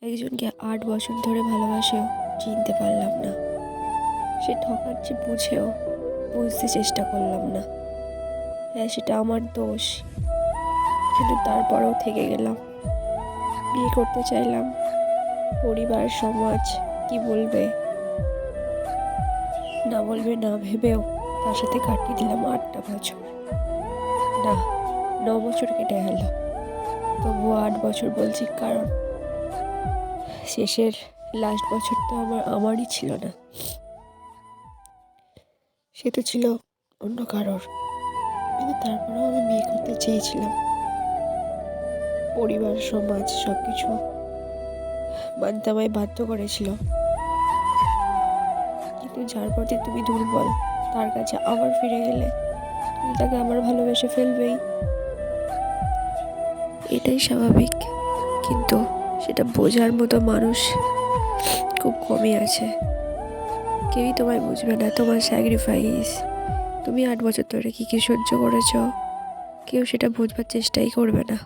একজনকে 8 বছর ধরে ভালোবাসেও চিনতে পারলাম না। সে ঠকাচ্ছে বুঝেও বুঝতে চেষ্টা করলাম না। হ্যাঁ, সেটা আমার দোষ, কিন্তু তারপরেও থেকে গেলাম। বিয়ে করতে চাইলাম, পরিবার সমাজ কি বলবে না বলবে না ভেবেও তার সাথে কাটিয়ে দিলাম 8টা বছর, না 9 বছর কেটে গেল। তবুও 8 বছর বলছি, কারণ শেষের লাস্ট বছরটা আমারই ছিল না, সে তো ছিল অন্য কারোর। কিন্তু তারপরেও আমি বিয়ে করতে চেয়েছিলাম। পরিবার সমাজ সব কিছু মানতে আমায় বাধ্য করেছিল, কিন্তু যার প্রতি তুমি দুর্বল তার কাছে আবার ফিরে গেলে তুমি তাকে আবার ভালোবেসে ফেলবেই, এটাই স্বাভাবিক। কিন্তু সেটা বোঝার মতো মানুষ খুব কমই আছে। কেউই তোমায় বুঝবে না, তোমার স্যাক্রিফাইস, তুমি 8 বছর ধরে কী কী সহ্য করেছ, কেউ সেটা বুঝবার চেষ্টাই করবে না।